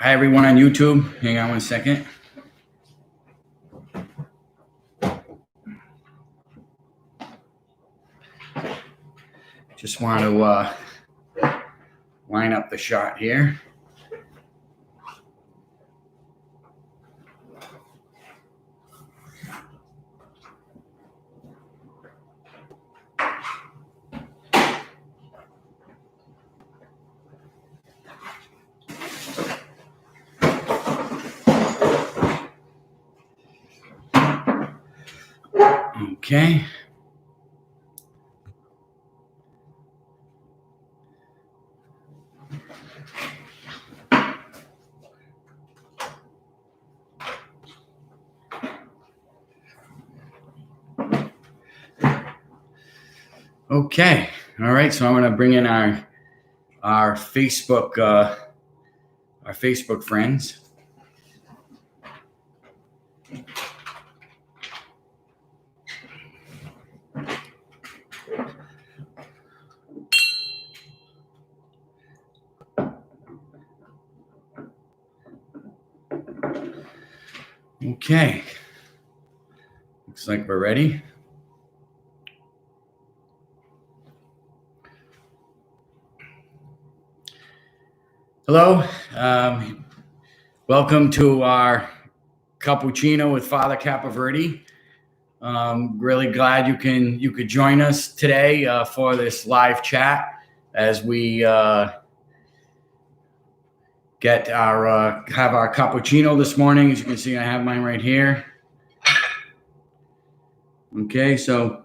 Hi, everyone on YouTube. Hang on one second. Just want to line up the shot here. Okay. Okay. All right. So I'm going to bring in our Facebook friends. Okay. Looks like we're ready. Hello. Welcome to our Cappuccino with Father Capoverdi. Really glad you could join us today for this live chat as we have our cappuccino this morning. As you can see, I have mine right here. Okay, so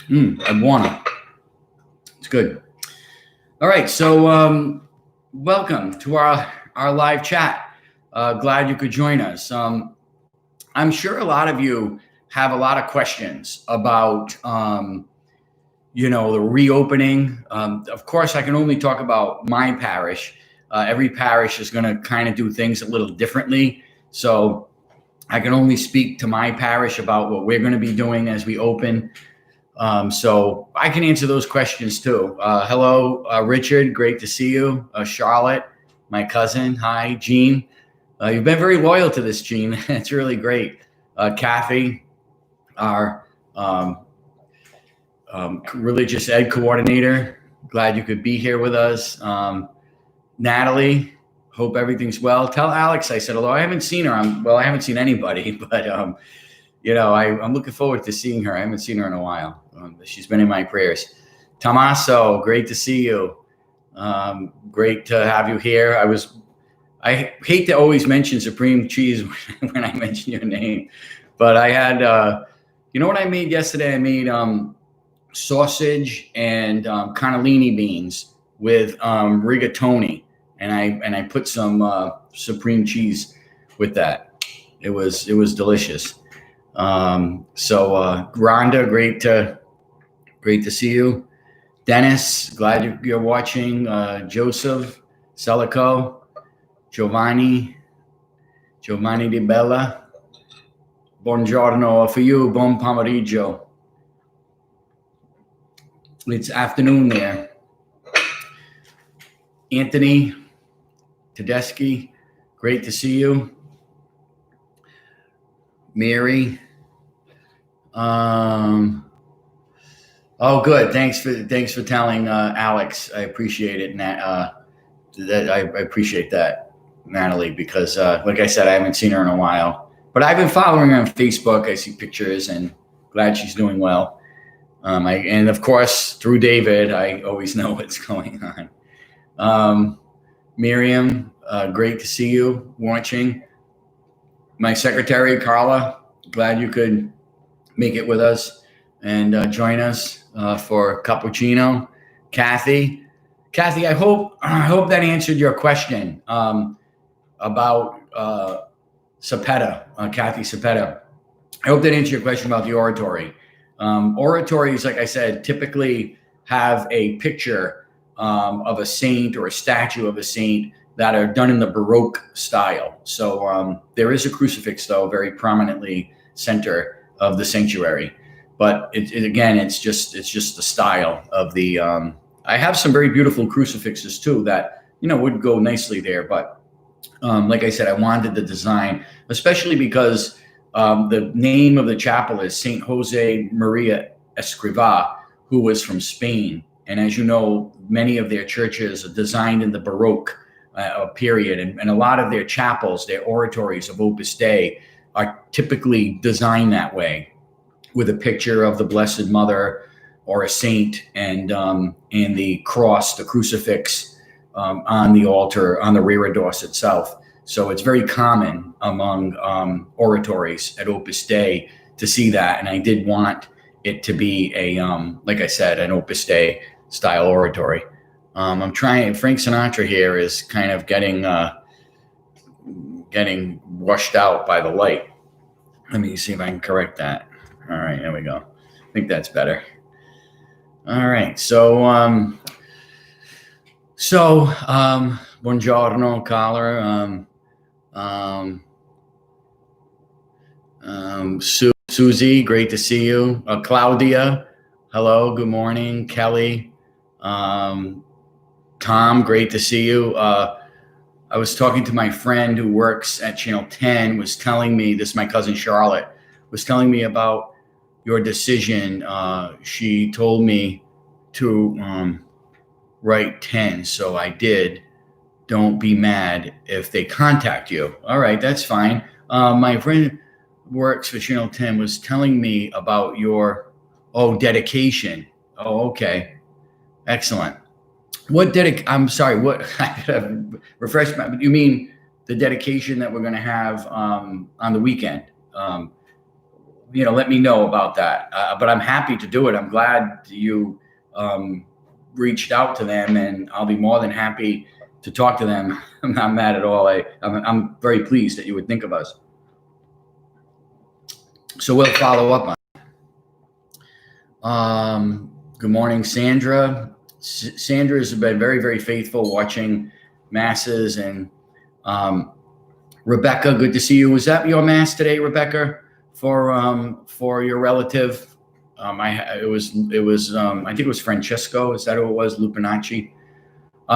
I want it. It's good. All right, so welcome to our live chat. Glad you could join us. I'm sure a lot of you have a lot of questions about the reopening. Of course, I can only talk about my parish. Every parish is going to kind of do things a little differently. So I can only speak to my parish about what we're going to be doing as we open. So I can answer those questions too. Hello, Richard. Great to see you. Charlotte, my cousin. Hi, Jean. You've been very loyal to this, Jean. It's really great. Kathy, our religious ed coordinator. Glad you could be here with us. Natalie, hope everything's well. Tell Alex I said hello. I haven't seen her. I haven't seen anybody, but I'm looking forward to seeing her. I haven't seen her in a while. She's been in my prayers. Tommaso, great to see you. Great to have you here. I hate to always mention supreme cheese when I mention your name, but I had, you know what I made yesterday? I made sausage and cannellini beans with rigatoni, and I put some supreme cheese with that. It was delicious. So Rhonda, great to see you. Dennis, glad you're watching. Joseph, Celico, Giovanni Di Bella. Buongiorno for you. Buon pomeriggio. It's afternoon there. Anthony Tedeschi, great to see you. Mary. Oh, good. Thanks for telling Alex. I appreciate it. I appreciate that, Natalie, because like I said, I haven't seen her in a while. But I've been following her on Facebook. I see pictures and glad she's doing well. And of course, through David, I always know what's going on. Miriam, great to see you watching. My secretary, Carla, glad you could make it with us and join us for Cappuccino. Kathy, I hope that answered your question about Cepeda, Kathy Cepeda. I hope that answered your question about the oratory. Oratories, like I said, typically have a picture of a saint or a statue of a saint that are done in the Baroque style. So there is a crucifix, though, very prominently center of the sanctuary. But it's just the style of the I have some very beautiful crucifixes too that, would go nicely there. But like I said, I wanted the design, especially because the name of the chapel is Saint Jose Maria Escrivá, who was from Spain. And as you know, many of their churches are designed in the Baroque period, and a lot of their chapels, their oratories of Opus Dei, are typically designed that way, with a picture of the Blessed Mother or a saint, and the cross, the crucifix, on the altar, on the reredos itself. So it's very common among oratories at Opus Dei to see that, and I did want it to be like I said, an Opus Dei style oratory. I'm trying. Frank Sinatra here is kind of getting washed out by the light. Let me see if I can correct that. All right, there we go. I think that's better. All right, so buongiorno, caller. Susie, great to see you. Claudia, hello, good morning. Kelly, Tom, great to see you. I was talking to my friend who works at Channel 10, was telling me, this is my cousin Charlotte, was telling me about your decision. She told me to write 10, so I did. Don't be mad if they contact you. All right, that's fine. My friend works for Channel 10 was telling me about your dedication. Oh, okay. Excellent. I'm sorry, what I gotta refresh my, you mean the dedication that we're gonna have on the weekend? Let me know about that. But I'm happy to do it. I'm glad you reached out to them, and I'll be more than happy to talk to them. I'm not mad at all. I'm very pleased that you would think of us. So we'll follow up on. Good morning, Sandra. Sandra has been very, very faithful watching masses, and Rebecca, good to see you. Was that your mass today, Rebecca, for your relative? It was I think it was Francesco. Is that who it was? Lupinacci.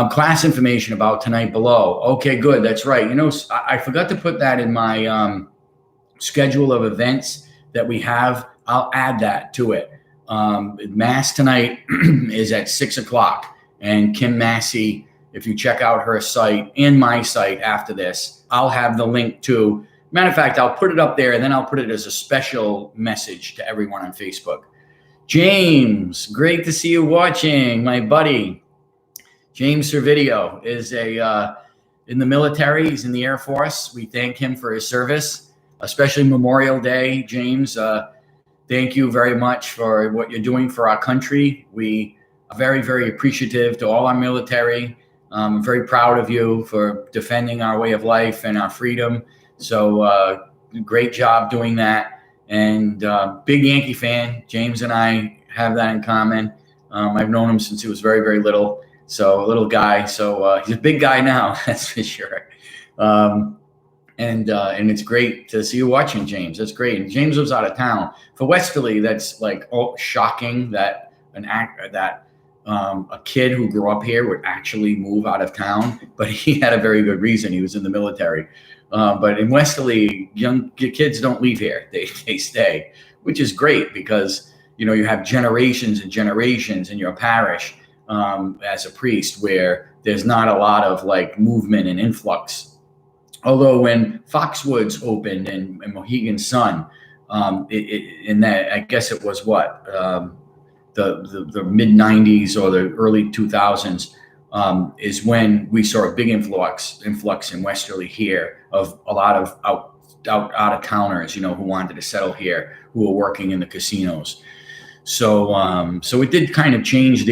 Class information about tonight below. Okay, good. That's right. I forgot to put that in my schedule of events that we have. I'll add that to it. Mass tonight is at 6:00, and Kim Massey, if you check out her site and my site after this, I'll have the link to. Matter of fact, I'll put it up there, and then I'll put it as a special message to everyone on Facebook. James, great to see you watching, my buddy. James Servideo is in the military. He's in the Air Force. We thank him for his service, especially Memorial Day. James, thank you very much for what you're doing for our country. We are very, very appreciative to all our military. I'm very proud of you for defending our way of life and our freedom. So great job doing that. And big Yankee fan. James and I have that in common. I've known him since he was very, very little. So a little guy. So he's a big guy now, that's for sure. And it's great to see you watching, James. That's great. And James lives out of town. For Westerly, that's like shocking that a kid who grew up here would actually move out of town. But he had a very good reason. He was in the military. But in Westerly, young kids don't leave here. They stay, which is great because you have generations and generations in your parish as a priest where there's not a lot of like movement and influx. Although when Foxwoods opened and Mohegan Sun, in that, I guess it was the mid 90s or the early 2000s, is when we saw a big influx in Westerly here of a lot of out of towners, who wanted to settle here, who were working in the casinos. So it did kind of change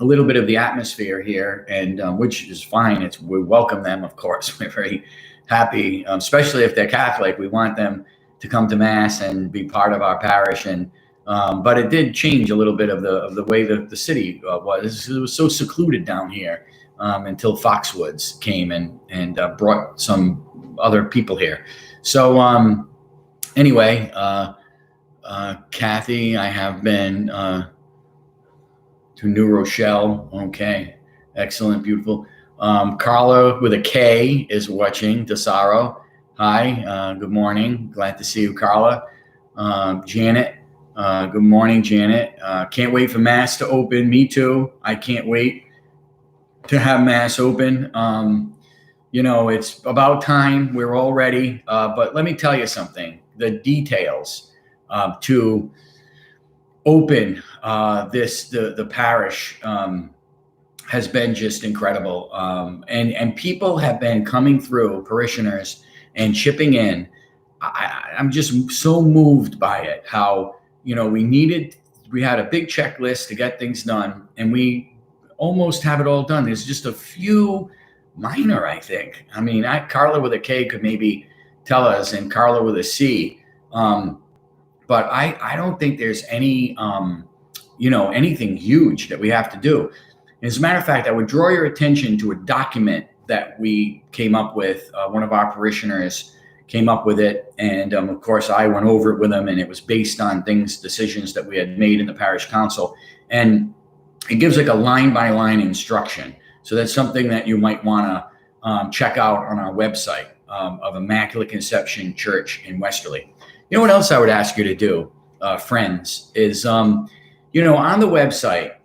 a little bit of the atmosphere here, and which is fine. We welcome them, of course. We're very happy, especially if they're Catholic. We want them to come to Mass and be part of our parish. And but it did change a little bit of the way the city was. It was so secluded down here until Foxwoods came and brought some other people here. So anyway, Kathy, I have been to New Rochelle. Okay, excellent, beautiful. Carla with a K is watching. Desaro, hi, good morning. Glad to see you, Carla. Janet, good morning, Janet. Can't wait for Mass to open. Me too. I can't wait to have Mass open. It's about time. We're all ready. But let me tell you something. The details to open the parish has been just incredible. And people have been coming through, parishioners, and chipping in. I'm just so moved by it, how, we had a big checklist to get things done, and we almost have it all done. There's just a few minor, I think. I mean, Carla with a K could maybe tell us, and Carla with a C. But I don't think there's any, anything huge that we have to do. As a matter of fact, I would draw your attention to a document that we came up with. One of our parishioners came up with it. And of course, I went over it with him, and it was based on decisions that we had made in the parish council. And it gives like a line by line instruction. So that's something that you might want to check out on our website of Immaculate Conception Church in Westerly. You know what else I would ask you to do, friends, is, on the website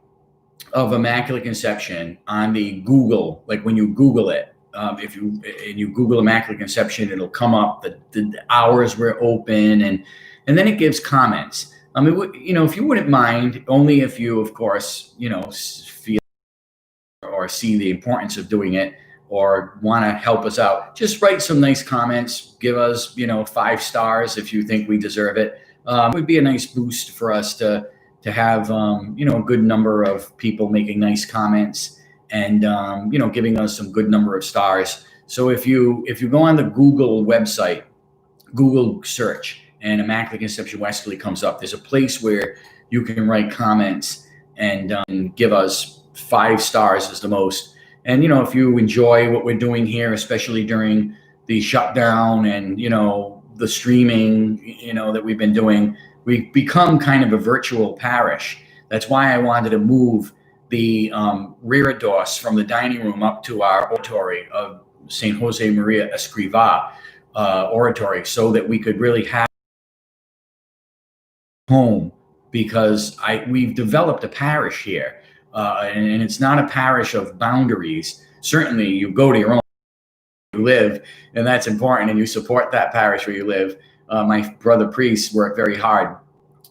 of Immaculate Conception, on the Google, like when you Google it, if you Google Immaculate Conception, it'll come up the hours we're open, and then it gives comments. I mean, if you wouldn't mind, only if you, of course, feel or see the importance of doing it, or want to help us out, just write some nice comments. Give us, 5 stars if you think we deserve it. It would be a nice boost for us to have, a good number of people making nice comments, and, giving us some good number of stars. So if you go on the Google website, Google search, and Immaculate Conception Westerly comes up, there's a place where you can write comments and give us 5 stars is the most. And, if you enjoy what we're doing here, especially during the shutdown and, the streaming, that we've been doing, we've become kind of a virtual parish. That's why I wanted to move the reredos from the dining room up to our oratory of St. Jose Maria Escrivá oratory, so that we could really have home, because we've developed a parish here. And it's not a parish of boundaries. Certainly, you go to your own, you live, and that's important, and you support that parish where you live. My brother priests work very hard.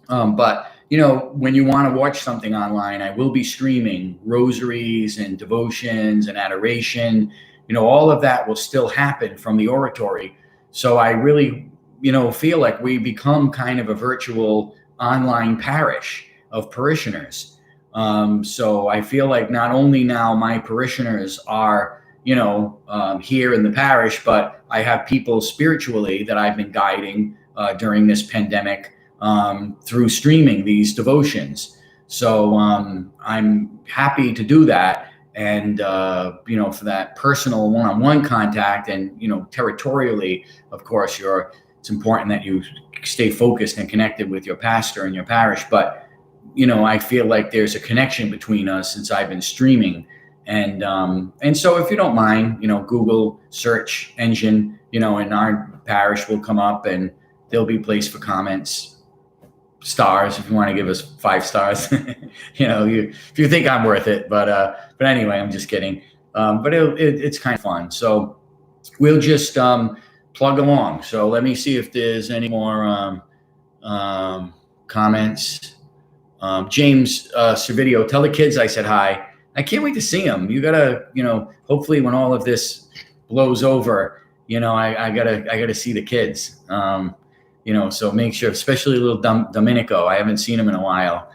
But, when you want to watch something online, I will be streaming rosaries and devotions and adoration. All of that will still happen from the oratory. So I really, feel like we become kind of a virtual online parish of parishioners. So I feel like not only now my parishioners are, here in the parish, but I have people spiritually that I've been guiding during this pandemic through streaming these devotions. So I'm happy to do that. And, for that personal one-on-one contact, and, territorially, of course, it's important that you stay focused and connected with your pastor and your parish. But I feel like there's a connection between us since I've been streaming. And so if you don't mind, Google search engine, in our parish will come up, and there'll be a place for comments, stars, if you want to give us 5 stars. If you think I'm worth it. But anyway, I'm just kidding. But it's kind of fun. So we'll just plug along. So let me see if there's any more comments. James Servideo, tell the kids I said hi. I can't wait to see them. You gotta, hopefully when all of this blows over, I gotta see the kids. So make sure, especially little Domenico. I haven't seen him in a while.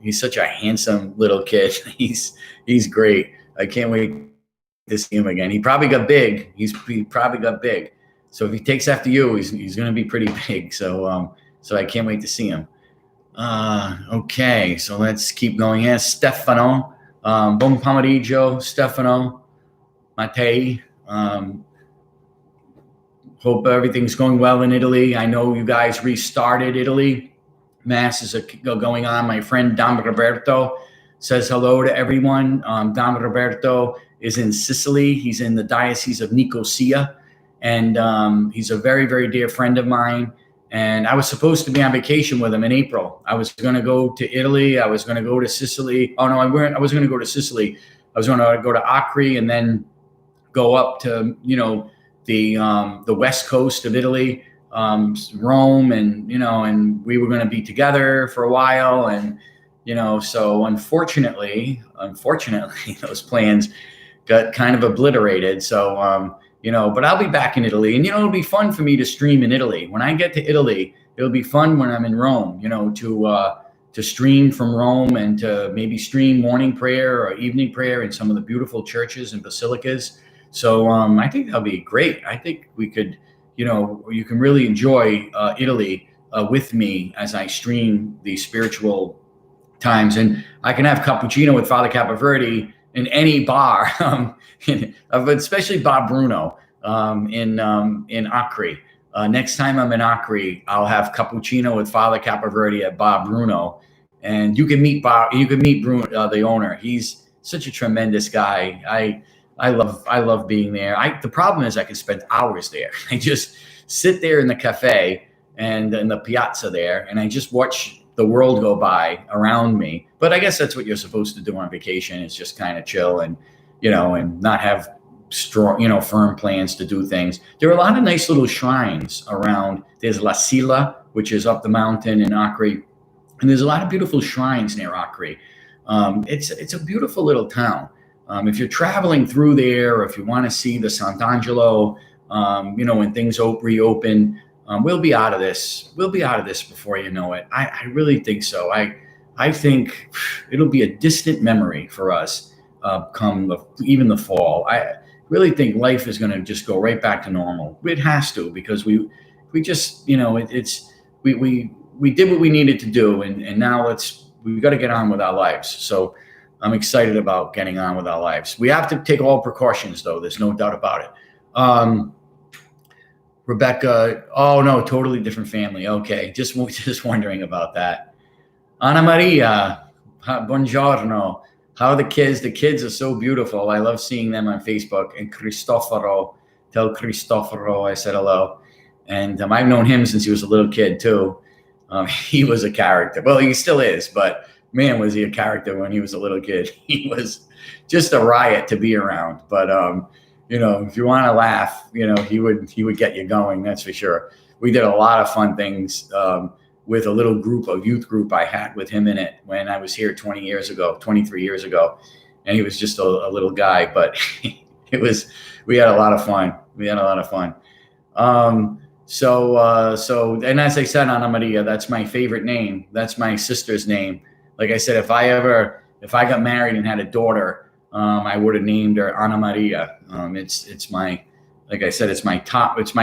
He's such a handsome little kid. He's great. I can't wait to see him again. He probably got big. He probably got big. So if he takes after you, he's going to be pretty big. So I can't wait to see him. Okay, so let's keep going here. Stefano, buon pomeriggio, Stefano, Mattei. Hope everything's going well in Italy. I know you guys restarted Italy. Mass is going on. My friend Don Roberto says hello to everyone. Don Roberto is in Sicily. He's in the Diocese of Nicosia, and he's a very, very dear friend of mine. And I was supposed to be on vacation with him in April. I was going to go to Italy. I was going to go to Sicily. Oh, no, I weren't. I was going to go to Sicily. I was going to go to Acre and then go up to, the west coast of Italy, Rome, and, and we were going to be together for a while. And, so unfortunately, those plans got kind of obliterated. So, but I'll be back in Italy, and, it'll be fun for me to stream in Italy. When I get to Italy, it'll be fun when I'm in Rome, to stream from Rome and to maybe stream morning prayer or evening prayer in some of the beautiful churches and basilicas. So I think that'll be great. I think we could, you can really enjoy Italy with me as I stream these spiritual times. And I can have cappuccino with Father Capoverdi in any bar, especially Bob Bruno in Acre. Next time I'm in Acre, I'll have cappuccino with Father Capoverdi at Bob Bruno, and you can meet Bob. You can meet Bruno, the owner. He's such a tremendous guy. I love being there. The problem is I can spend hours there. I just sit there in the cafe and in the piazza there, and I just watch the world go by around me. But I guess that's what you're supposed to do on vacation, is just kind of chill and, and not have strong, firm plans to do things. There are a lot of nice little shrines around. There's La Silla, which is up the mountain in Acre. And there's a lot of beautiful shrines near Acre. It's a beautiful little town. If you're traveling through there, or if you want to see the Sant'Angelo, when things reopen, we'll be out of this. We'll be out of this before you know it. I really think so. I think it'll be a distant memory for us come even the fall. I really think life is going to just go right back to normal. It has to, because we just, we did what we needed to do, and now we've got to get on with our lives. So I'm excited about getting on with our lives. We have to take all precautions, though. There's no doubt about it. Rebecca, oh no, totally different family. Okay, just wondering about that. Anna Maria, buongiorno. How are the kids? The kids are so beautiful. I love seeing them on Facebook. And Cristoforo, tell Cristoforo I said hello. And I've known him since he was a little kid too. He was a character. Well, he still is, but man, was he a character when he was a little kid. He was just a riot to be around. But if you want to laugh, he would get you going. That's for sure. We did a lot of fun things with a little youth group I had with him in it when I was here 23 years ago. And he was just a little guy, but we had a lot of fun. And as I said, Anna Maria, that's my favorite name. That's my sister's name. Like I said, if I got married and had a daughter, I would have named her Anna Maria. It's my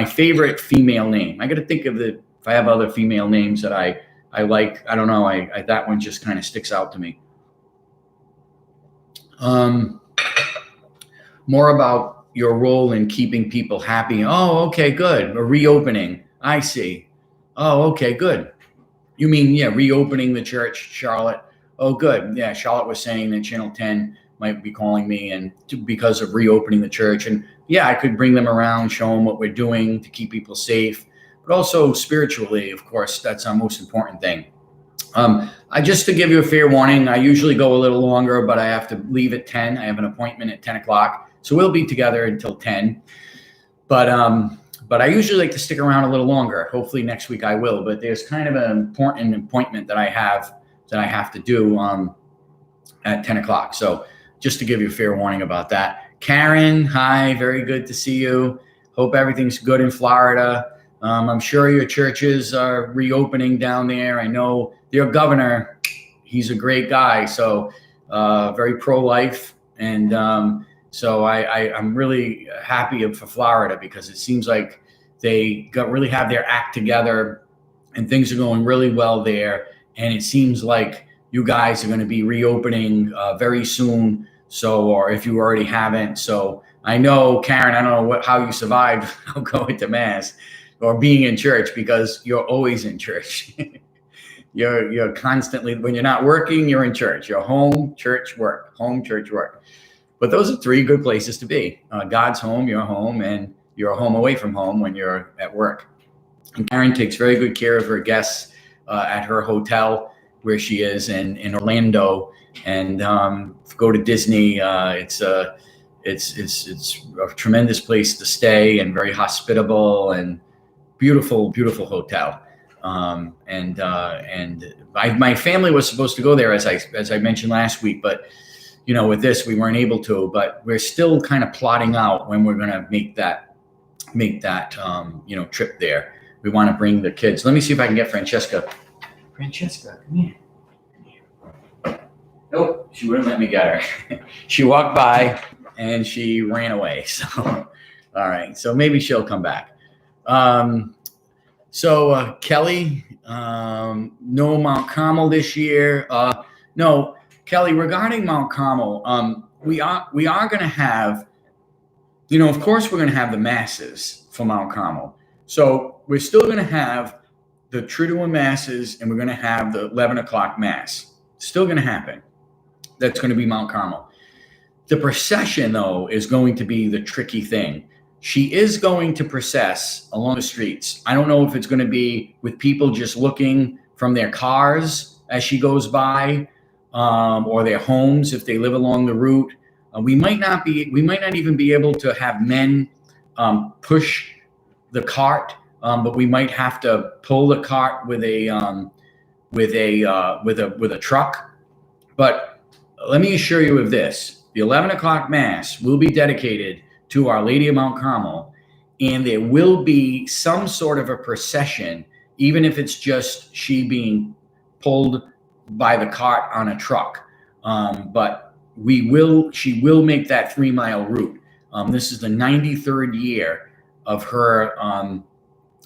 favorite female name. I got to think of if I have other female names that I like. I don't know. That one just kind of sticks out to me. More about your role in keeping people happy. Oh, okay, good. A reopening. I see. Oh, okay, good. You mean, reopening the church, Charlotte? Oh, good. Yeah, Charlotte was saying that Channel 10 might be calling me because of reopening the church. And yeah, I could bring them around, show them what we're doing to keep people safe, but also spiritually, of course, that's our most important thing. Just to give you a fair warning, I usually go a little longer, but I have to leave at 10. I have an appointment at 10 o'clock. So we'll be together until 10. But I usually like to stick around a little longer. Hopefully next week I will. But there's kind of an important appointment that I have to do at 10 o'clock. So just to give you a fair warning about that. Karen, hi, very good to see you. Hope everything's good in Florida. I'm sure your churches are reopening down there. I know your governor, he's a great guy. So very pro-life. And so I'm really happy for Florida, because it seems like they really have their act together and things are going really well there. And it seems like you guys are going to be reopening very soon. So, or if you already haven't. So I know, Karen, I don't know how you survived going to Mass or being in church, because you're always in church. you're constantly, when you're not working, you're in church. You're home, church, work, home, church, work. But those are three good places to be. God's home, your home, and you're home away from home when you're at work. And Karen takes very good care of her guests at her hotel where she is in Orlando, and go to Disney. It's a tremendous place to stay, and very hospitable, and beautiful hotel. My family was supposed to go there, as I mentioned last week, but with this, we weren't able to. But we're still kind of plotting out when we're going to make that trip there. We want to bring the kids. Let me see if I can get Francesca. Francesca, come here. Nope, she wouldn't let me get her. She walked by and she ran away. So, all right. So maybe she'll come back. Kelly, no Mount Carmel this year. No, Kelly, regarding Mount Carmel, we are going to have, of course, we're going to have the masses for Mount Carmel. So we're still going to have the Triduum masses, and we're going to have the 11 o'clock mass. Still going to happen. That's going to be Mount Carmel. The procession, though, is going to be the tricky thing. She is going to process along the streets. I don't know if it's going to be with people just looking from their cars as she goes by, or their homes if they live along the route. We might not even be able to have men push the cart, but we might have to pull the cart with a truck. But let me assure you of this: the 11 o'clock mass will be dedicated to Our Lady of Mount Carmel, and there will be some sort of a procession, even if it's just she being pulled by the cart on a truck. But she will make that 3-mile route. This is the 93rd year of her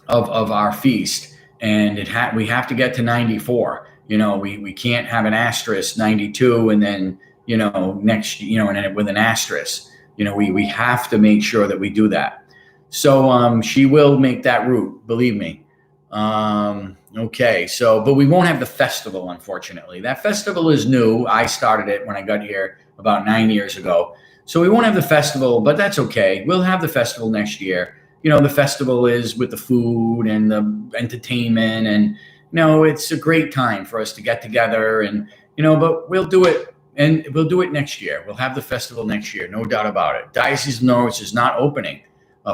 of our feast, and we have to get to 94. We can't have an asterisk 92 and then next and then with an asterisk. We have to make sure that we do that. So she will make that route, believe me. Okay, but we won't have the festival, unfortunately. That festival is new. I started it when I got here about 9 years ago. So we won't have the festival, but that's okay. We'll have the festival next year. The festival is with the food and the entertainment, and it's a great time for us to get together, and but we'll do it. And we'll do it next year. We'll have the festival next year, no doubt about it. Diocese of Norwich is not opening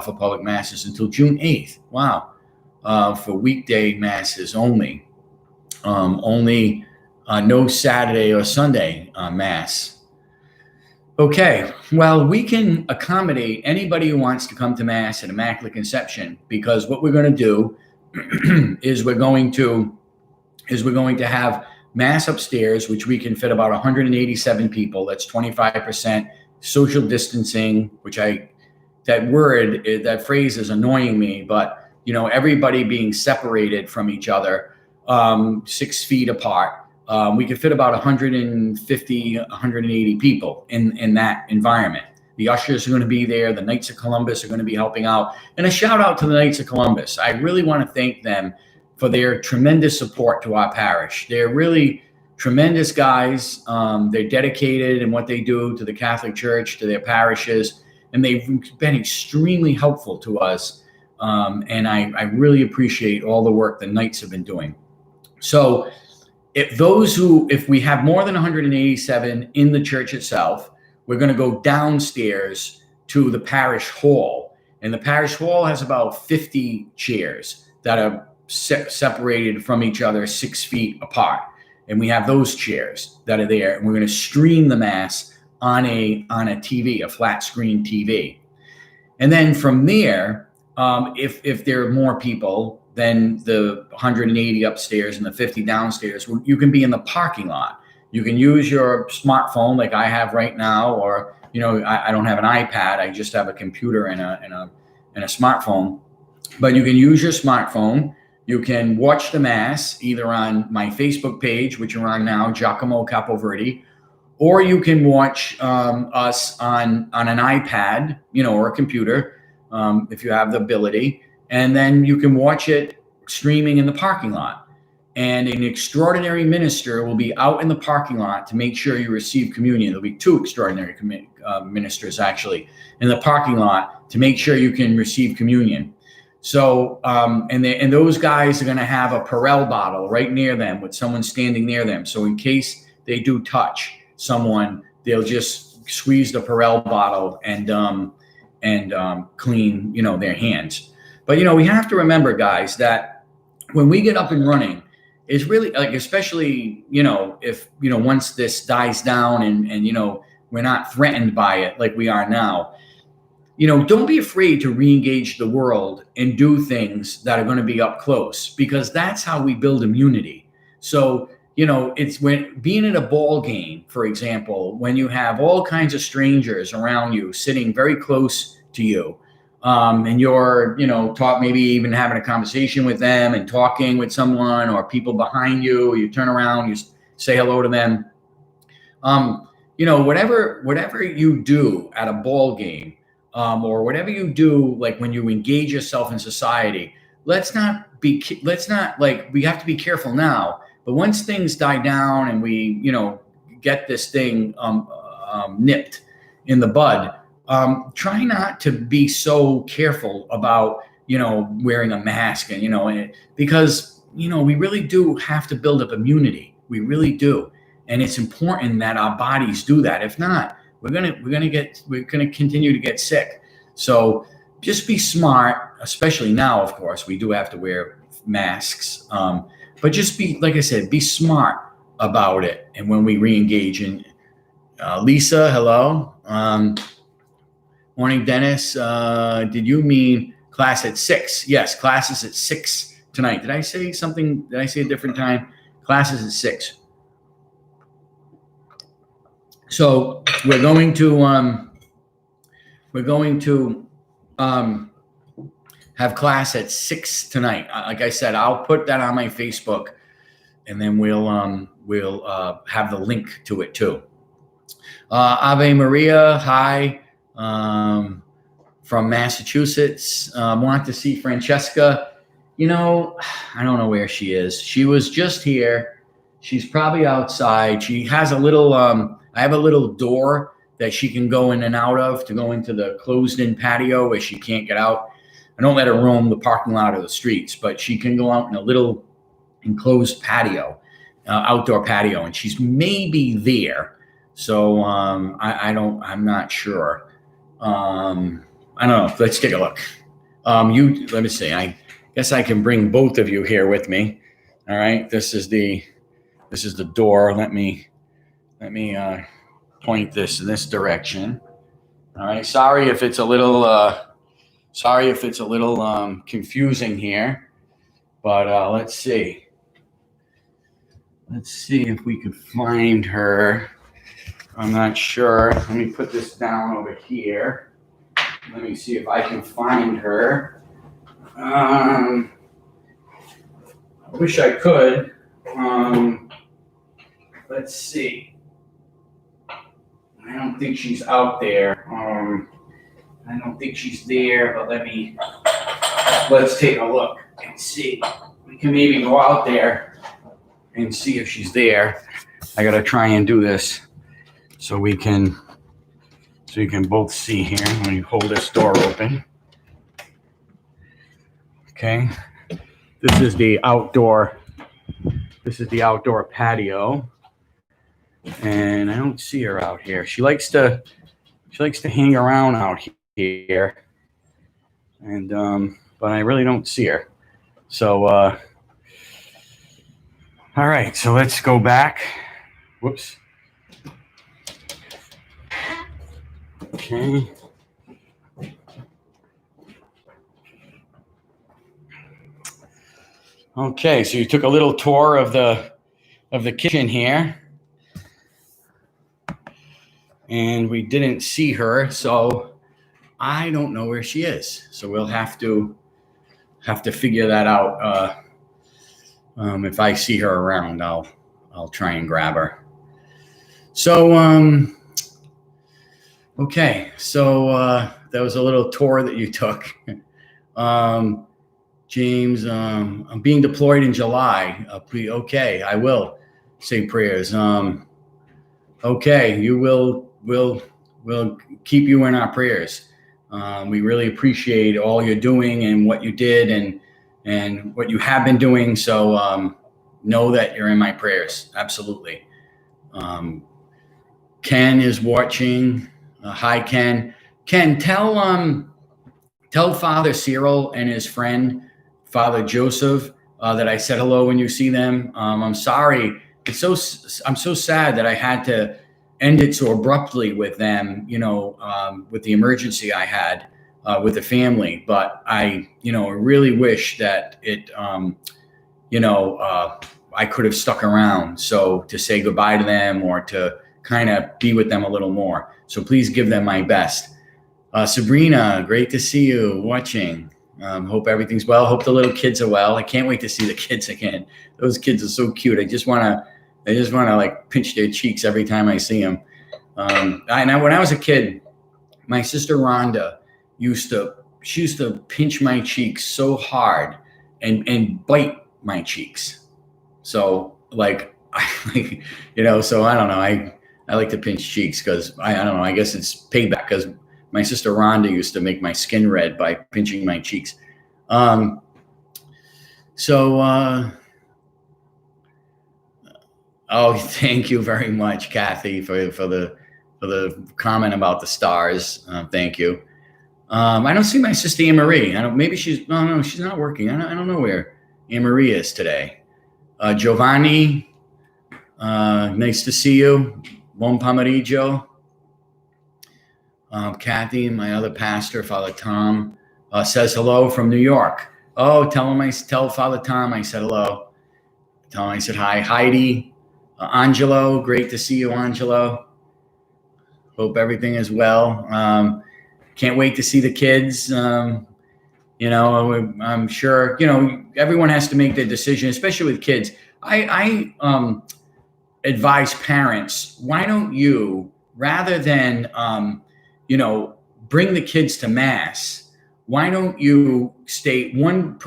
for public masses until June 8th. Wow. For weekday masses only. Only no Saturday or Sunday mass. Okay. Well, we can accommodate anybody who wants to come to mass at Immaculate Conception, because what we're going to do is we're going to have mass upstairs, which we can fit about 187 people. That's 25% social distancing, that phrase is annoying me, but everybody being separated from each other, 6 feet apart. We can fit about 150, 180 people in that environment. The ushers are going to be there. The Knights of Columbus are going to be helping out. And a shout out to the Knights of Columbus. I really want to thank them for their tremendous support to our parish. They're really tremendous guys. They're dedicated in what they do to the Catholic Church, to their parishes, and they've been extremely helpful to us. And I really appreciate all the work the Knights have been doing. So if we have more than 187 in the church itself, we're going to go downstairs to the parish hall. And the parish hall has about 50 chairs that are separated from each other 6 feet apart, and we have those chairs that are there, and we're going to stream the mass on a TV, a flat screen TV. And then from there, if there are more people than the 180 upstairs and the 50 downstairs, you can be in the parking lot. You can use your smartphone like I have right now, or I don't have an iPad. I just have a computer and a smartphone. But you can use your smartphone. You can watch the mass either on my Facebook page, which you're on now, Giacomo Capoverdi, or you can watch us on an iPad, or a computer, if you have the ability, and then you can watch it streaming in the parking lot. and an extraordinary minister will be out in the parking lot to make sure you receive communion. There'll be two extraordinary ministers actually in the parking lot to make sure you can receive communion. So, and those guys are going to have a Perel bottle right near them with someone standing near them. So in case they do touch someone, they'll just squeeze the Perel bottle and clean, their hands. But, we have to remember, guys, that when we get up and running, it's really like, especially, if, once this dies down and we're not threatened by it like we are now, don't be afraid to re-engage the world and do things that are going to be up close, because that's how we build immunity. So, it's when being at a ball game, for example, when you have all kinds of strangers around you sitting very close to you, and you're, maybe even having a conversation with them and talking with someone, or people behind you, you turn around, you say hello to them. Whatever you do at a ball game, or whatever you do, like when you engage yourself in society, we have to be careful now. But once things die down and we, get this thing nipped in the bud, try not to be so careful about, wearing a mask and, because, we really do have to build up immunity. We really do. And it's important that our bodies do that. If not, we're going to continue to get sick. So just be smart, especially now, of course, we do have to wear masks. But just be, like I said, be smart about it. And when we re-engage in, Lisa, hello. Morning, Dennis. Did you mean class at 6? Yes, class is at 6 tonight. Did I say something? Did I say a different time? Class is at 6. So we're going to have class at 6 tonight. Like I said, I'll put that on my Facebook, and then we'll have the link to it too. Ave Maria, hi, from Massachusetts. Want to see Francesca. I don't know where she is. She was just here. She's probably outside. She has a little, I have a little door that she can go in and out of to go into the closed-in patio where she can't get out. I don't let her roam the parking lot or the streets, but she can go out in a little enclosed patio, outdoor patio, and she's maybe there. So I'm not sure. I don't know. Let's take a look. Let me see. I guess I can bring both of you here with me. All right. This is the door. Let me point this in this direction. All right. Sorry if it's a little confusing here, but let's see. Let's see if we could find her. I'm not sure. Let me put this down over here. Let me see if I can find her. I wish I could. Let's see. I don't think she's out there. I don't think she's there, but let's take a look and see. We can maybe go out there and see if she's there. I gotta try and do this so you can both see here. When you hold this door open. Okay. This is the outdoor patio. And I don't see her out here. She likes to hang around out here. And but I really don't see her. So all right, so let's go back. Whoops. Okay. Okay, so you took a little tour of the kitchen here. And we didn't see her, so I don't know where she is. So we'll have to figure that out. If I see her around, I'll try and grab her. So okay, so that was a little tour that you took. James, I'm being deployed in July. Okay, I will say prayers. Okay, you will keep you in our prayers. We really appreciate all you're doing and what you did and what you have been doing. So know that you're in my prayers. Absolutely. Ken is watching. Hi, Ken. Ken, tell Father Cyril and his friend Father Joseph that I said hello when you see them. I'm sorry. I'm so sad that I had to end it so abruptly with them, with the emergency I had with the family. But I really wish that I could have stuck around. So to say goodbye to them or to kind of be with them a little more. So please give them my best. Sabrina, great to see you watching. Hope everything's well. Hope the little kids are well. I can't wait to see the kids again. Those kids are so cute. I just want to like pinch their cheeks every time I see them. When I was a kid, my sister Rhonda used to pinch my cheeks so hard and bite my cheeks. So like, so I don't know. I like to pinch cheeks because I don't know. I guess it's payback because my sister Rhonda used to make my skin red by pinching my cheeks. Oh, thank you very much, Kathy, for the comment about the stars. Thank you. I don't see my sister Ave Maria. Maybe she's no, she's not working. I don't know where Ave Maria is today. Giovanni, nice to see you. Buon pomeriggio. Kathy, my other pastor, Father Tom, says hello from New York. Oh, tell Father Tom I said hello. Tell him I said hi. Heidi, Angelo, great to see you, Angelo. Hope everything is well. Can't wait to see the kids. I'm sure, everyone has to make their decision, especially with kids. I advise parents, why don't you, rather than, bring the kids to mass, why don't you one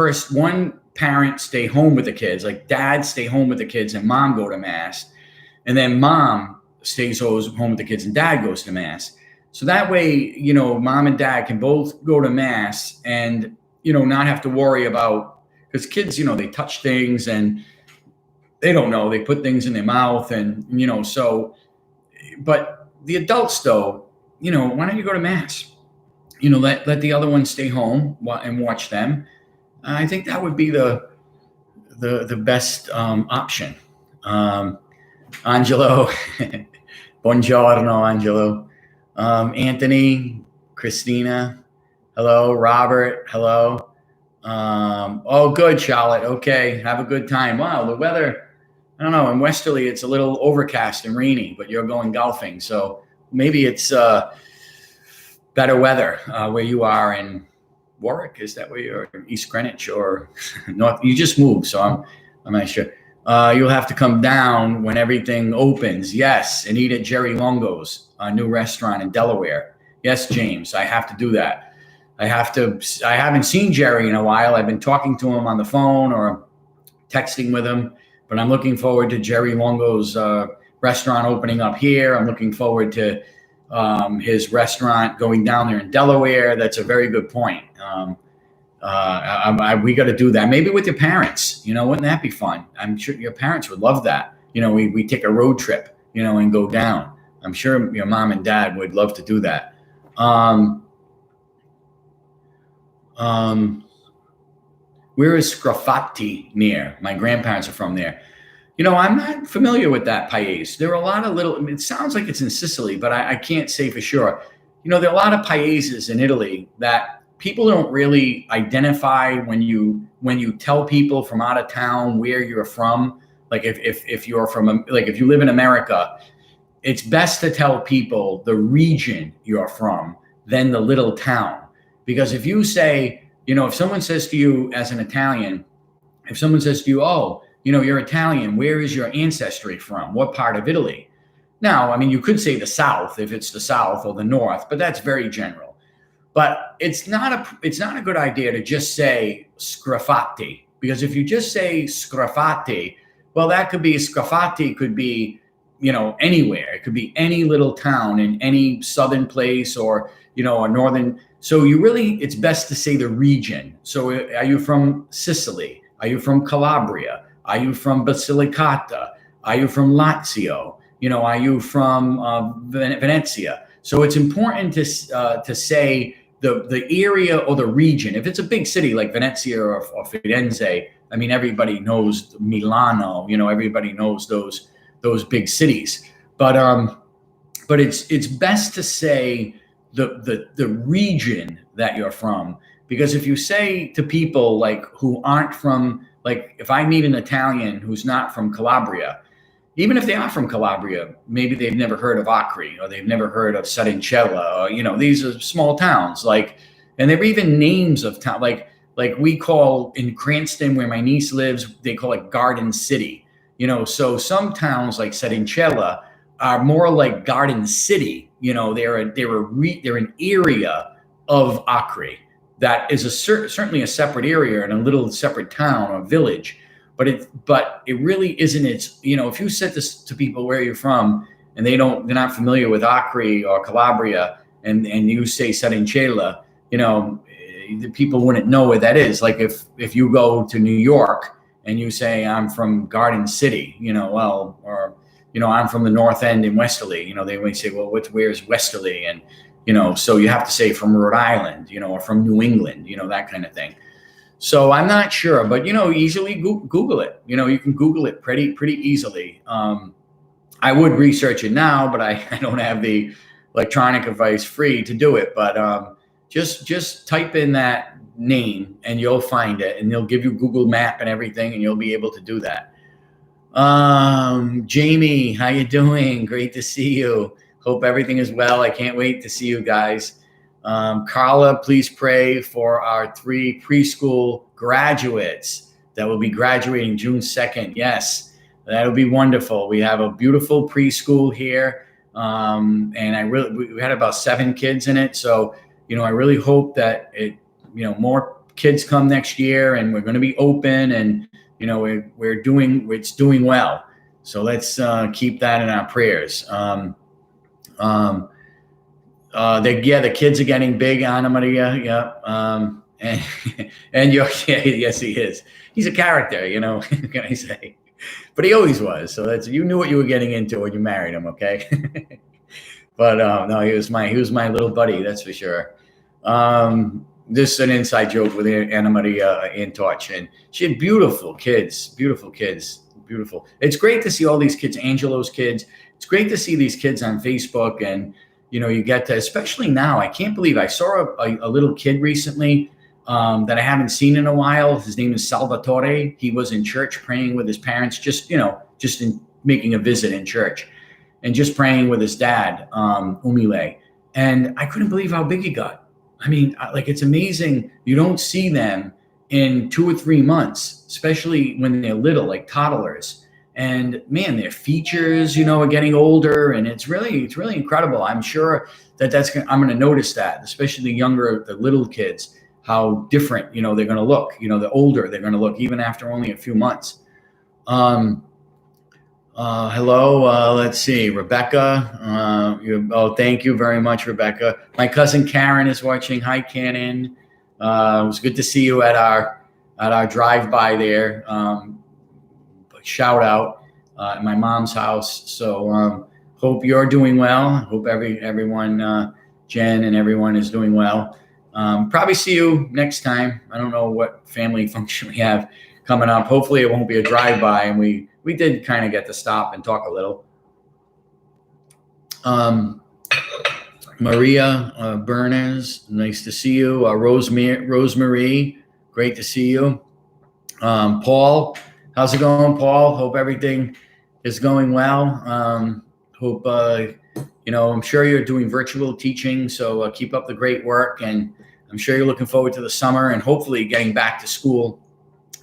parent stay home with the kids, like dad stay home with the kids and mom go to mass, and then mom stays home with the kids and dad goes to mass. So that way, mom and dad can both go to mass and, not have to worry about, because kids, they touch things and they don't know, they put things in their mouth and, but the adults though, why don't you go to mass? Let the other ones stay home and watch them. I think that would be the best option. Angelo, buongiorno, Angelo. Anthony, Christina, hello. Robert, hello. Good, Charlotte. Okay, have a good time. Wow, the weather, I don't know, in Westerly it's a little overcast and rainy, but you're going golfing, so maybe it's better weather where you are in Warwick. Is that where you're in East Greenwich or North? You just moved, so I'm not sure. You'll have to come down when everything opens. Yes, and eat at Jerry Longo's, a new restaurant in Delaware. Yes, James, I have to do that. I haven't seen Jerry in a while. I've been talking to him on the phone or texting with him, but I'm looking forward to Jerry Longo's restaurant opening up here. I'm looking forward to his restaurant going down there in Delaware. That's a very good point. We got to do that. Maybe with your parents, wouldn't that be fun? I'm sure your parents would love that. We take a road trip, and go down. I'm sure your mom and dad would love to do that. Where is Scrofatti near? My grandparents are from there. I'm not familiar with that paese. There are a lot of it sounds like it's in Sicily, but I can't say for sure. There are a lot of paeses in Italy that people don't really identify when you tell people from out of town where you're from. Like if you're from, like if you live in America, it's best to tell people the region you're from than the little town. Because if you say, if someone says to you as an Italian, if someone says to you, oh, you're Italian, where is your ancestry from? What part of Italy? Now, you could say the South, if it's the South or the North, but that's very general. But it's not a good idea to just say Scrafati, because if you just say Scrafati, well, that could be Scrafati could be, anywhere. It could be any little town in any southern place, or a northern. So it's best to say the region. So are you from Sicily? Are you from Calabria? Are you from Basilicata? Are you from Lazio? Are you from Venezia? So it's important to say the area or the region. If it's a big city like Venezia or Firenze, I mean, everybody knows Milano. Everybody knows those big cities. But it's best to say the region that you're from, because if you say to people like who aren't from, like if I meet an Italian who's not from Calabria, even if they are from Calabria, maybe they've never heard of Acre, or they've never heard of Sarincella, or these are small towns, and they're even names of town, like we call in Cranston, where my niece lives, they call it Garden City. So some towns like Sarincella are more like Garden City. They're an area of Acre that is certainly a separate area and a little separate town or village. But it really isn't. If you said this to people, where you're from, and they're not familiar with Acre or Calabria, and you say Sarincella, the people wouldn't know where that is. Like if you go to New York and you say I'm from Garden City, I'm from the North End in Westerly, they might say, well, where's Westerly? And so you have to say from Rhode Island, or from New England, that kind of thing. So I'm not sure, but easily Google it. You can Google it pretty easily. I would research it now, but I don't have the electronic device free to do it. But just type in that name and you'll find it, and they'll give you Google Map and everything, and you'll be able to do that. Jamie, how you doing? Great to see you. Hope everything is well. I can't wait to see you guys. Carla, please pray for our 3 preschool graduates that will be graduating June 2nd. Yes, that'll be wonderful. We have a beautiful preschool here. And we had about 7 kids in it. So, I really hope that more kids come next year, and we're going to be open, and, it's doing well. So let's keep that in our prayers. The kids are getting big, Ave Maria. Yeah. And yes, he is. He's a character, what can I say? But he always was. So you knew what you were getting into when you married him. Okay. But no, he was my little buddy. That's for sure. This is an inside joke with Anna Maria in touch, and she had beautiful kids. Beautiful. It's great to see all these kids, Angelo's kids. It's great to see these kids on Facebook, and you get to, especially now, I can't believe I saw a little kid recently that I haven't seen in a while. His name is Salvatore. He was in church praying with his parents, just in making a visit in church, and just praying with his dad, Umile. And I couldn't believe how big he got. I mean, it's amazing. You don't see them in 2 or 3 months, especially when they're little, like toddlers. And man, their features, are getting older, and it's really incredible. I'm sure I'm going to notice that, especially the little kids, how different, they're going to look. The older they're going to look, even after only a few months. Hello. Let's see, Rebecca. Thank you very much, Rebecca. My cousin Karen is watching. Hi, Cannon. It was good to see you at our drive-by there. Shout out at my mom's house. So hope you're doing well. Hope everyone, Jen and everyone, is doing well. Probably see you next time. I don't know what family function we have coming up. Hopefully it won't be a drive-by, and we did kind of get to stop and talk a little. Maria Berners, nice to see you. Rosemary, great to see you. Paul, how's it going, Paul? Hope everything is going well. Hope, I'm sure you're doing virtual teaching, so keep up the great work. And I'm sure you're looking forward to the summer and hopefully getting back to school.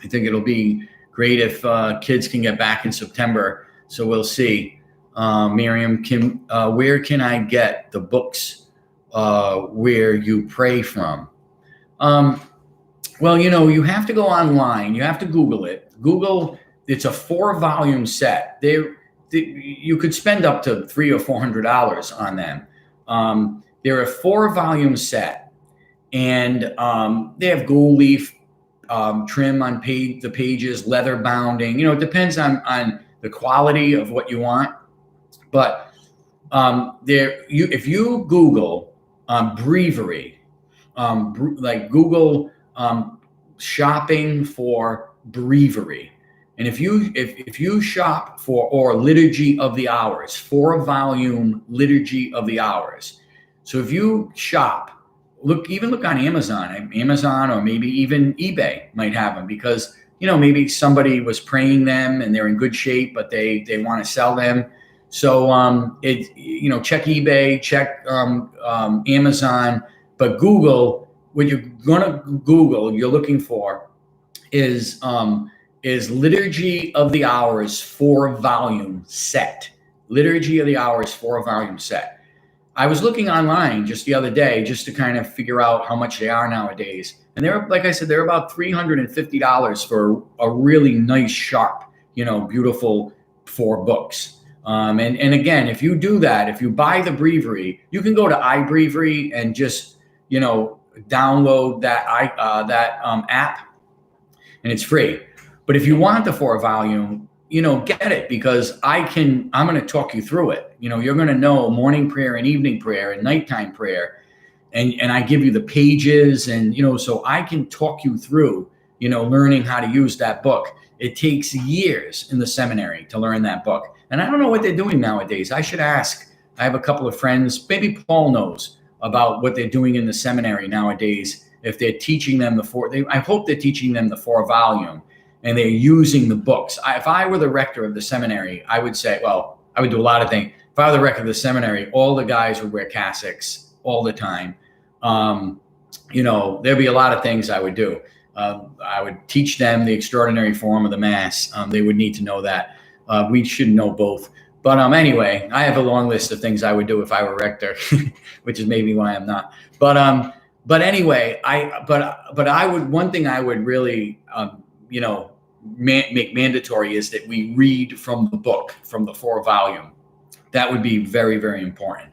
I think it'll be great if kids can get back in September. So we'll see. Miriam, where can I get the books where you pray from. Well, you have to go online. You have to Google it. Google. It's a 4-volume set. You could spend up to $300 or $400 on them. They're a 4-volume set, and they have gold leaf trim on the pages, leather bounding. It depends on the quality of what you want. But if you Google breviary, like Google shopping for breviary, and if you shop for, or Liturgy of the Hours, 4-volume Liturgy of the Hours. So if you shop, look on Amazon, or maybe even eBay might have them, because maybe somebody was praying them and they're in good shape, but they want to sell them. So check eBay, check Amazon, but Google. What you're gonna Google, you're looking for is Liturgy of the Hours 4-volume set. Liturgy of the Hours 4-volume set. I was looking online just the other day just to kind of figure out how much they are nowadays. And they're, like I said, they're about $350 for a really nice, sharp, beautiful 4 books. And again, if you do that, if you buy the breviary, you can go to iBreviary and just, download that app, and it's free. But if you want the 4-volume, get it, because I'm going to talk you through it. You're going to know morning prayer and evening prayer and nighttime prayer. And I give you the pages, and, so I can talk you through, learning how to use that book. It takes years in the seminary to learn that book. And I don't know what they're doing nowadays. I should ask. I have a couple of friends, maybe Paul knows about what they're doing in the seminary nowadays. If they're teaching them I hope they're teaching them the 4-volume, and they're using the books. If I were the rector of the seminary, I would say, well, I would do a lot of things. If I were the rector of the seminary, all the guys would wear cassocks all the time. There'd be a lot of things I would do. I would teach them the extraordinary form of the Mass. They would need to know that. We should know both. But anyway, I have a long list of things I would do if I were rector, which is maybe why I'm not. But anyway, one thing I would really make mandatory is that we read from the book, from the 4-volume. That would be very, very important,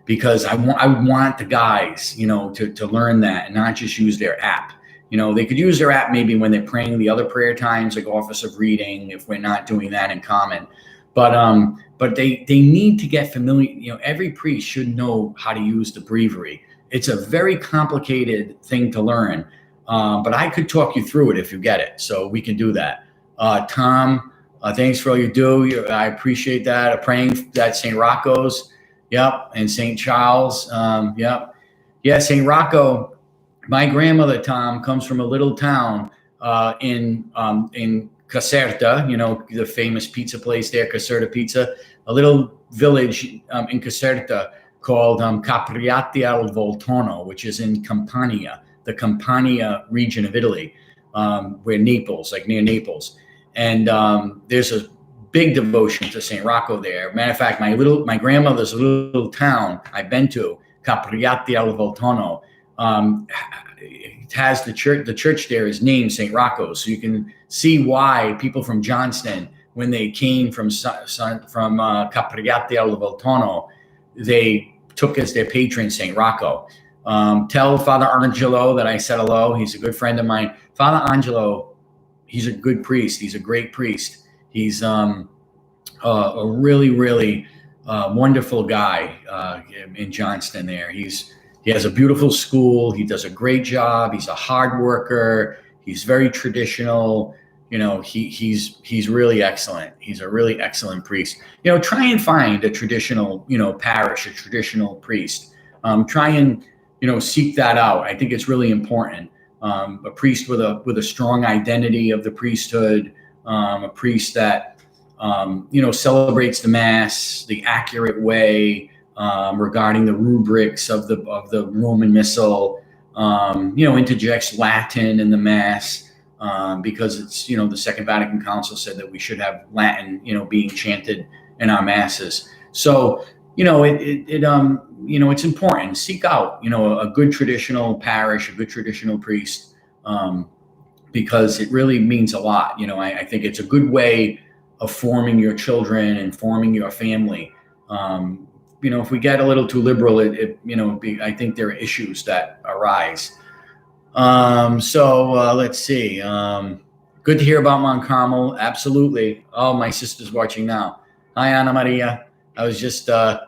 because I would want the guys, to learn that and not just use their app. They could use their app maybe when they're praying the other prayer times, like Office of Reading, if we're not doing that in common. But they need to get familiar. Every priest should know how to use the breviary. It's a very complicated thing to learn, but I could talk you through it if you get it. So we can do that. Tom, thanks for all you do. I appreciate that. Praying that St. Rocco's, yep, and St. Charles, yep, yeah. St. Rocco. My grandmother, Tom, comes from a little town in Caserta, the famous pizza place there, Caserta Pizza, a little village in Caserta called Capriati al Volturno, which is in Campania, the Campania region of Italy, where Naples, like near Naples. And there's a big devotion to St. Rocco there. Matter of fact, my grandmother's little town I've been to, Capriati al Volturno, it has the church there is named St. Rocco. So you can see why people from Johnston, when they came from Capriati al Volturno, they took as their patron St. Rocco. Tell Father Angelo that I said hello. He's a good friend of mine. Father Angelo, he's a good priest. He's a great priest. He's a really, really wonderful guy in Johnston there. He has a beautiful school. He does a great job. He's a hard worker. He's very traditional. He's really excellent. He's a really excellent priest. Try and find a traditional, parish, a traditional priest. Try and, seek that out. I think it's really important. A priest with a strong identity of the priesthood, a priest that, celebrates the Mass the accurate way, regarding the rubrics of the Roman Missal, interjects Latin in the Mass, because it's, the Second Vatican Council said that we should have Latin, being chanted in our Masses. So, it's important. Seek out, a good traditional parish, a good traditional priest, because it really means a lot. I think it's a good way of forming your children and forming your family. If we get a little too liberal, I think there are issues that arise. Let's see. Good to hear about Mount Carmel. Absolutely. Oh, my sister's watching now. Hi, Ave Maria. I was just, talking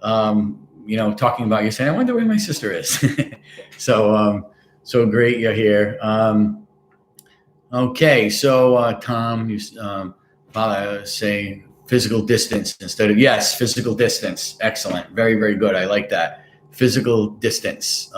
about you, saying, I wonder where my sister is. So great you're here. Okay. So, Tom, you say physical distance instead of, yes, physical distance. Excellent. Very, very good. I like that. Physical distance.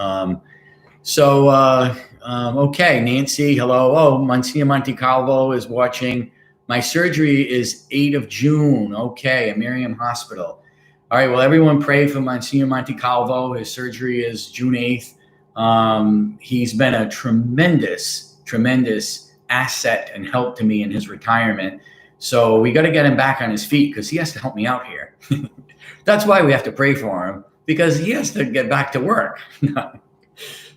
Okay, Nancy, hello. Oh, Monsignor Montecalvo is watching. My surgery is 8th of June. Okay, at Miriam Hospital. All right, well, everyone pray for Monsignor Montecalvo. His surgery is June 8th. He's been a tremendous asset and help to me in his retirement. So we got to get him back on his feet because he has to help me out here. That's why we have to pray for him, because he has to get back to work.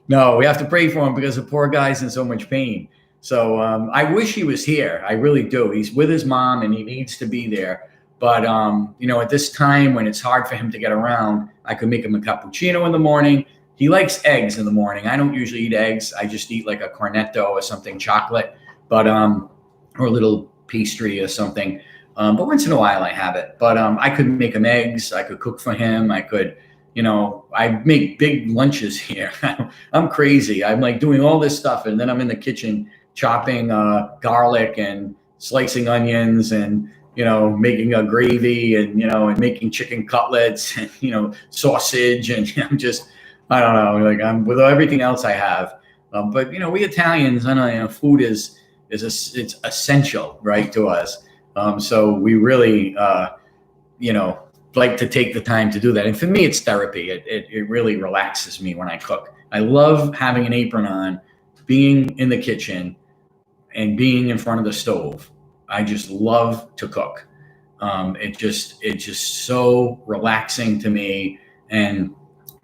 No, we have to pray for him because the poor guy's in so much pain. So I wish he was here. I really do. He's with his mom and he needs to be there. But, at this time when it's hard for him to get around, I could make him a cappuccino in the morning. He likes eggs in the morning. I don't usually eat eggs. I just eat like a cornetto or something, chocolate, or a little pastry or something. But once in a while I have it. But I could make him eggs. I could cook for him. I could... I make big lunches here. I'm crazy. I'm like doing all this stuff. And then I'm in the kitchen chopping garlic and slicing onions and, making a gravy and, and making chicken cutlets and, sausage. And I'm just, I don't know, like I'm with everything else I have. But, we Italians, I know, food it's essential, right, to us. So we really, like to take the time to do that. And for me, it's therapy. It really relaxes me when I cook. I love having an apron on, being in the kitchen and being in front of the stove. I just love to cook. It's just so relaxing to me and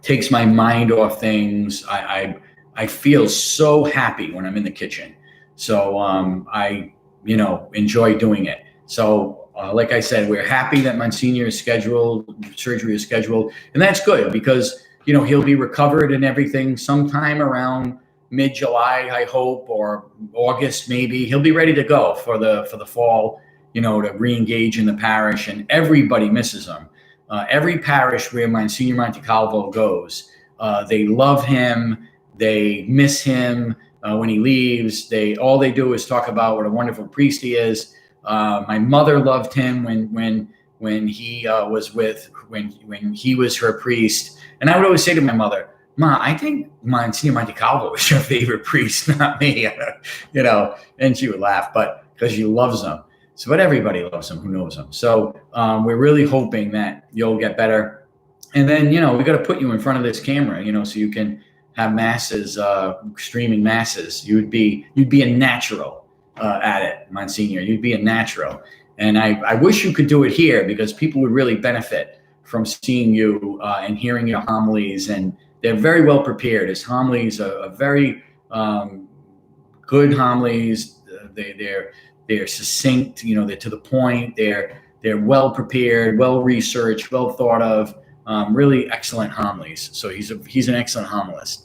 takes my mind off things. I feel so happy when I'm in the kitchen. So I enjoy doing it. So like I said, we're happy that Monsignor is scheduled, surgery is scheduled, and that's good because, he'll be recovered and everything sometime around mid-July, I hope, or August maybe. He'll be ready to go for the fall, to re-engage in the parish, and everybody misses him. Every parish where Monsignor Montecalvo goes, they love him, they miss him when he leaves. All they do is talk about what a wonderful priest he is. My mother loved him when he when he was her priest, and I would always say to my mother, "Ma, I think Monsignor Montecalvo is your favorite priest, not me." And she would laugh, but because she loves him. So, but everybody loves him who knows him. So we're really hoping that you'll get better, and then we got to put you in front of this camera, so you can have masses, streaming masses. You'd be a natural. At it, Monsignor. You'd be a natural. And I wish you could do it here because people would really benefit from seeing you and hearing your homilies. And they're very well prepared. His homilies are very good homilies. They're succinct, they're to the point. They're well prepared, well researched, well thought of, really excellent homilies. So he's an excellent homilist.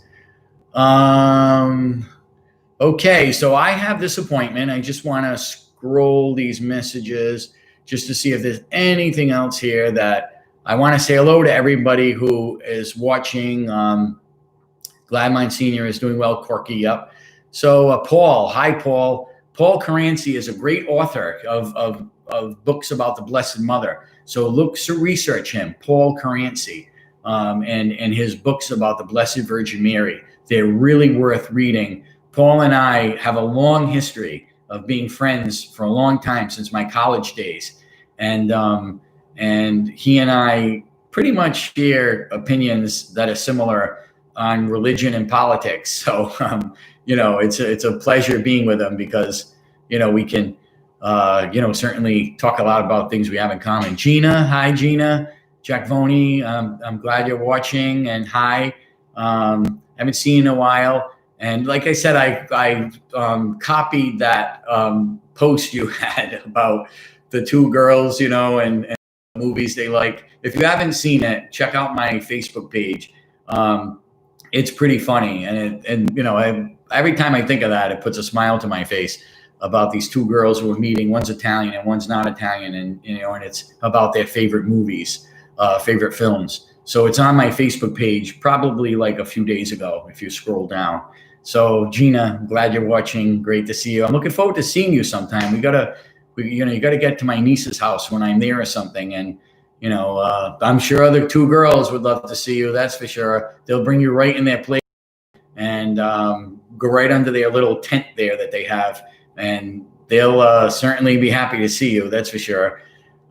Okay, so I have this appointment. I just want to scroll these messages just to see if there's anything else here that I want to say hello to everybody who is watching. Glad Monsignor is doing well, Corky. Yep. So Paul, hi, Paul. Paul Caranci is a great author of books about the Blessed Mother. So research him, Paul Caranci, and his books about the Blessed Virgin Mary. They're really worth reading. Paul and I have a long history of being friends for a long time, since my college days. And he and I pretty much share opinions that are similar on religion and politics. So, it's a pleasure being with him because, we can, certainly talk a lot about things we have in common. Gina, hi, Gina. Jack Voney, I'm glad you're watching, and hi. Haven't seen you in a while. And like I said, I copied that post you had about the two girls, and movies they like. If you haven't seen it, check out my Facebook page. It's pretty funny, and every time I think of that, it puts a smile to my face about these two girls who are meeting. One's Italian and one's not Italian, and it's about their favorite movies, favorite films. So it's on my Facebook page, probably like a few days ago, if you scroll down. So Gina, I'm glad you're watching. Great to see you. I'm looking forward to seeing you sometime. You gotta get to my niece's house when I'm there or something. And, I'm sure other two girls would love to see you. That's for sure. They'll bring you right in their place and go right under their little tent there that they have. And they'll certainly be happy to see you. That's for sure.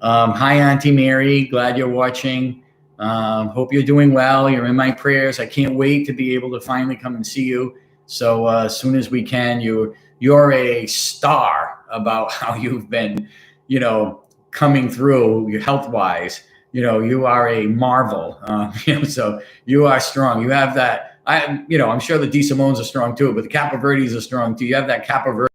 Hi, Auntie Mary. Glad you're watching. Hope you're doing well. You're in my prayers. I can't wait to be able to finally come and see you. So as soon as we can, you're a star about how you've been, coming through your health-wise. You are a marvel. So you are strong. You have that. I'm sure the DeSimones are strong too, but the Capoverdis are strong too. You have that Capoverdi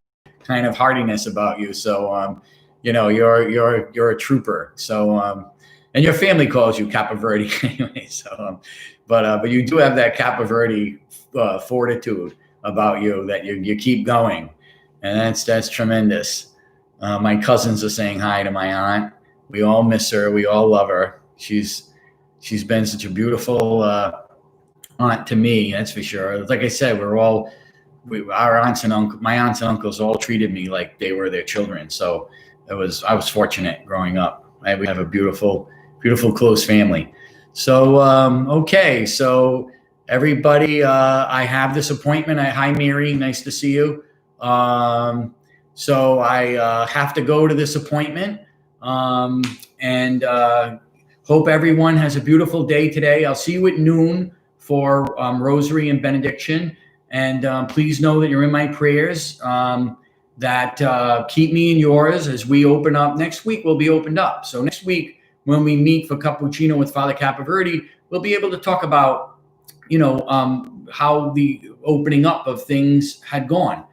kind of hardiness about you. So, you're a trooper. So, and your family calls you Capoverdi anyway. So, but you do have that Capoverdi fortitude about you that you keep going, and that's tremendous. My cousins are saying hi to my aunt. We all miss her. We all love her. She's been such a beautiful aunt to me. That's for sure. Like I said, our aunts and my aunts and uncles all treated me like they were their children. So I was fortunate growing up. We have a beautiful, beautiful close family. So okay, so everybody, I have this appointment. Hi, Mary. Nice to see you. So I have to go to this appointment, and hope everyone has a beautiful day today. I'll see you at noon for Rosary and Benediction. And please know that you're in my prayers, that keep me in yours as we open up. Next week, we'll be opened up. So next week, when we meet for Cappuccino with Father Capoverdi, we'll be able to talk about, how the opening up of things had gone.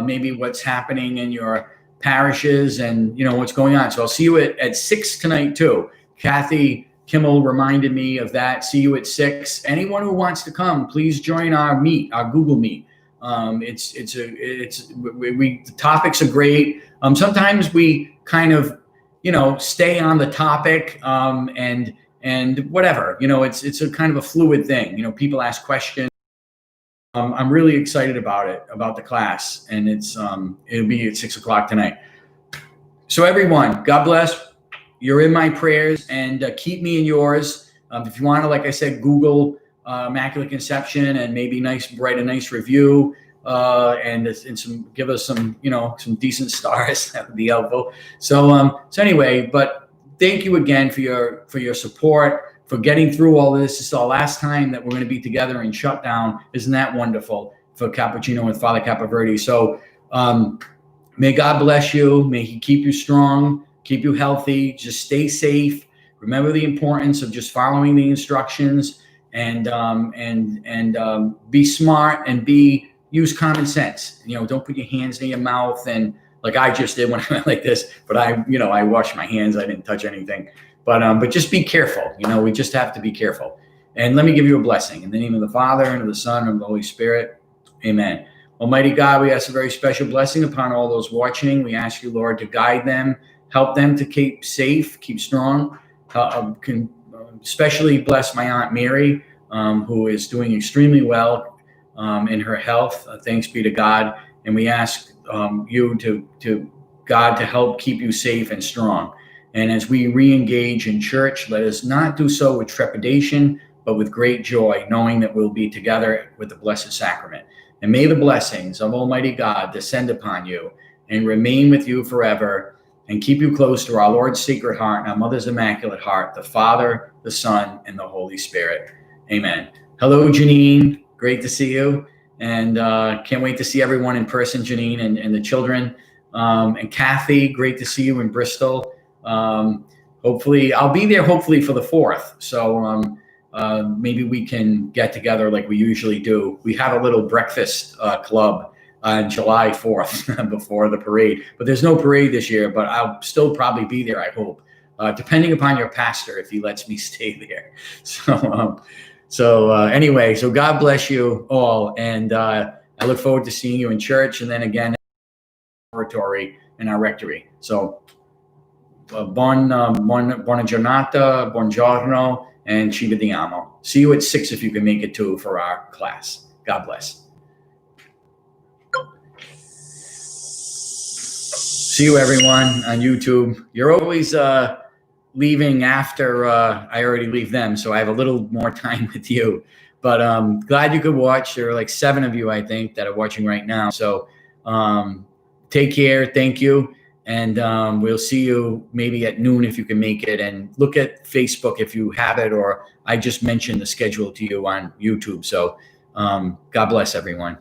Maybe what's happening in your parishes and, what's going on. So I'll see you at 6 tonight too. Kathy Kimmel reminded me of that. See you at 6. Anyone who wants to come, please join our Google Meet. The topics are great. Sometimes we kind of, stay on the topic, and whatever, it's a kind of a fluid thing. People ask questions. I'm really excited about the class, and it'll be at 6 o'clock tonight. So everyone, God bless. You're in my prayers, and keep me in yours. If you want to, like I said, Google Immaculate Conception and maybe write a nice review, and give us some decent stars. That would be helpful. So anyway, but thank you again for your support, for getting through all this. It's the last time that we're going to be together in shutdown. Isn't that wonderful for Cappuccino with Father Capoverdi? So may God bless you. May he keep you strong, keep you healthy. Just stay safe. Remember the importance of just following the instructions, and be smart and use common sense. Don't put your hands in your mouth, and like I just did when I went like this, but I washed my hands. I didn't touch anything. But just be careful. We just have to be careful. And let me give you a blessing. In the name of the Father, and of the Son, and of the Holy Spirit. Amen. Almighty God, we ask a very special blessing upon all those watching. We ask you, Lord, to guide them, help them to keep safe, keep strong. Especially bless my Aunt Mary, who is doing extremely well in her health. Thanks be to God. And we ask you to God to help keep you safe and strong. And as we re-engage in church, let us not do so with trepidation, but with great joy, knowing that we'll be together with the Blessed Sacrament. And may the blessings of Almighty God descend upon you and remain with you forever, and keep you close to our Lord's Sacred Heart and our Mother's Immaculate Heart, the Father, the Son, and the Holy Spirit. Amen. Hello, Janine. Great to see you. And can't wait to see everyone in person, Janine, and the children. And Kathy, great to see you in Bristol. hopefully I'll be there. Hopefully for the 4th. So maybe we can get together like we usually do. We have a little breakfast club on July 4th before the parade. But there's no parade this year. But I'll still probably be there. I hope, depending upon your pastor if he lets me stay there. So anyway, so God bless you all, and I look forward to seeing you in church, and then again oratory in our rectory. So buona giornata, buongiorno, and ci vediamo. See you at 6 if you can make it too for our class. God bless. See you everyone on YouTube. You're always leaving after I already leave them, so I have a little more time with you. But glad you could watch. There are like 7 of you, I think, that are watching right now. So take care. Thank you. And we'll see you maybe at noon if you can make it. And look at Facebook if you have it, or I just mentioned the schedule to you on YouTube. So God bless everyone.